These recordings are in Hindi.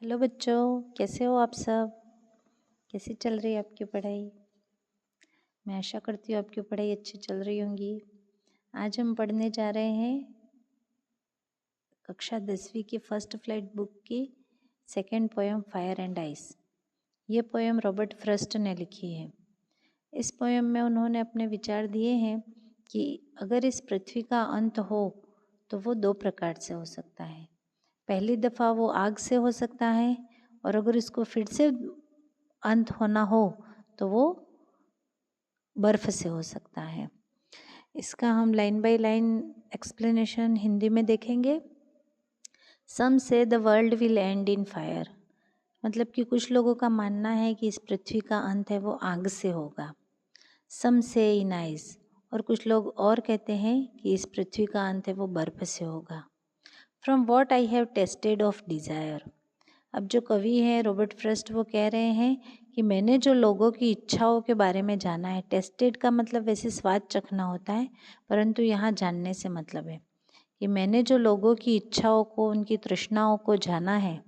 हेलो बच्चों, कैसे हो आप सब? कैसी चल रही है आपकी पढ़ाई? मैं आशा करती हूँ आपकी पढ़ाई अच्छी चल रही होंगी। आज हम पढ़ने जा रहे हैं कक्षा 10वीं की फर्स्ट फ्लाइट बुक की second poem fire and ice. ये पोएम रॉबर्ट फ्रस्ट ने लिखी है। इस पोएम में उन्होंने अपने विचार दिए हैं कि अगर इस पृथ्वी का अंत हो तो वो दो प्रकार से हो सकता है। पहली दफ़ा वो आग से हो सकता है, और अगर इसको फिर से अंत होना हो तो वो बर्फ़ से हो सकता है। इसका हम line by line explanation Hindi में देखेंगे। सम से the world will and in fire, मतलब कि कुछ लोगों का मानना है कि इस पृथ्वी का अंत है वो आग से होगा। सम से इन आइस, और कुछ लोग और कहते हैं कि इस पृथ्वी का अंत है वो बर्फ़ से होगा। From what I have tested of desire, अब जो कवि हैं रॉबर्ट फ्रस्ट वो कह रहे हैं कि मैंने जो लोगों की इच्छाओं के बारे में जाना है। टेस्टेड का मतलब वैसे स्वाद चखना होता है, परंतु यहाँ जानने से मतलब है कि मैंने जो लोगों की इच्छाओं को, उनकी तृष्णाओं को जाना है।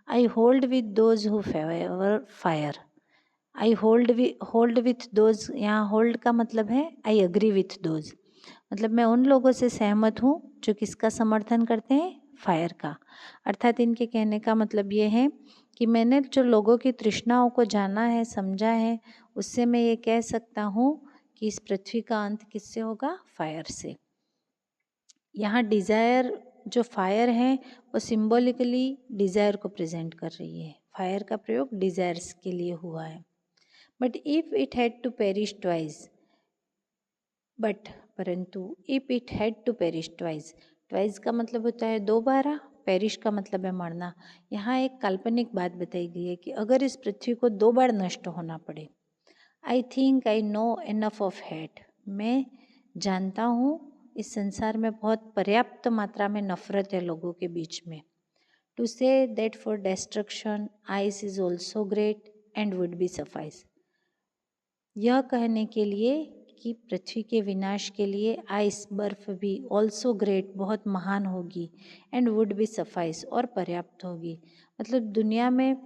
I hold with those who favour fire, I hold with those, यहाँ होल्ड का मतलब है आई अग्री विथ दोज, मतलब मैं उन लोगों से सहमत हूँ जो किसका समर्थन करते हैं, फायर का। अर्थात इनके कहने का मतलब ये है कि मैंने जो लोगों की तृष्णाओं को जाना है, समझा है, उससे मैं ये कह सकता हूँ कि इस पृथ्वी का अंत किससे होगा, फायर से। यहाँ डिज़ायर जो फायर है वो सिम्बॉलिकली डिज़ायर को प्रेजेंट कर रही है। फायर का प्रयोग डिज़ायर्स के लिए हुआ है। But if it had to perish twice, but परंतु if it had to perish twice, twice का मतलब होता है दोबारा, पेरिश का मतलब है मरना। यहाँ एक काल्पनिक बात बताई गई है कि अगर इस पृथ्वी को दो बार नष्ट होना पड़े। I think I know enough of hate, मैं जानता हूँ इस संसार में बहुत पर्याप्त मात्रा में नफरत है लोगों के बीच में। To say that for destruction ice is also great and would बी सफाइस, यह कहने के लिए कि पृथ्वी के विनाश के लिए आइस, बर्फ भी, ऑल्सो ग्रेट, बहुत महान होगी, एंड वुड बी सफाइस, और पर्याप्त होगी। मतलब दुनिया में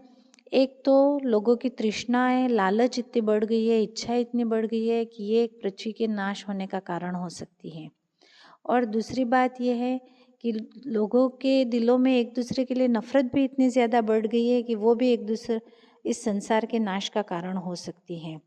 एक तो लोगों की तृष्णाएं, लालच इतनी बढ़ गई है, इच्छा इतनी बढ़ गई है कि ये एक पृथ्वी के नाश होने का कारण हो सकती है। और दूसरी बात यह है कि लोगों के दिलों में एक दूसरे के लिए नफरत भी इतनी ज़्यादा बढ़ गई है कि वो भी एक दूसरे इस संसार के नाश का कारण हो सकती हैं।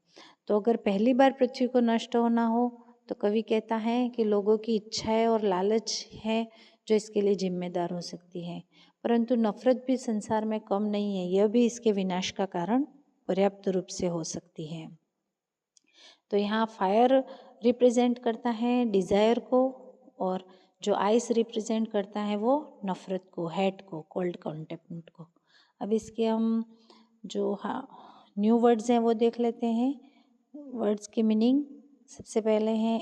तो अगर पहली बार पृथ्वी को नष्ट होना हो तो कवि कहता है कि लोगों की इच्छाएं और लालच है जो इसके लिए जिम्मेदार हो सकती है, परंतु नफरत भी संसार में कम नहीं है, यह भी इसके विनाश का कारण पर्याप्त रूप से हो सकती है। तो यहाँ फायर रिप्रेजेंट करता है डिज़ायर को, और जो आइस रिप्रेजेंट करता है वो नफ़रत को, हेट को, कोल्ड कंटेम्प्ट को। अब इसके हम जो न्यू वर्ड्स हैं वो देख लेते हैं। वर्ड्स की मीनिंग सबसे पहले है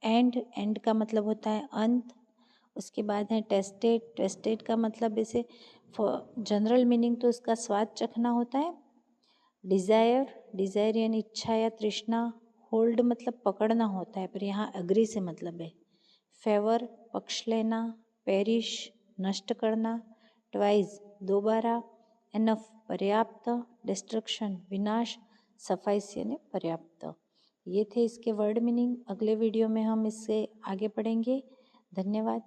एंड, एंड का मतलब होता है अंत। उसके बाद है टेस्टेड, टेस्टेड का मतलब इसे जनरल मीनिंग तो इसका स्वाद चखना होता है। डिज़ायर, डिज़ायर यानी इच्छा या तृष्णा। होल्ड मतलब पकड़ना होता है, पर यहाँ अग्री से मतलब है। फेवर पक्ष लेना। पेरिश नष्ट करना। ट्वाइस दोबारा। एनफ पर्याप्त। डिस्ट्रक्शन विनाश। सफाइस यानी पर्याप्त। ये थे इसके वर्ड मीनिंग। अगले वीडियो में हम इससे आगे पढ़ेंगे। धन्यवाद।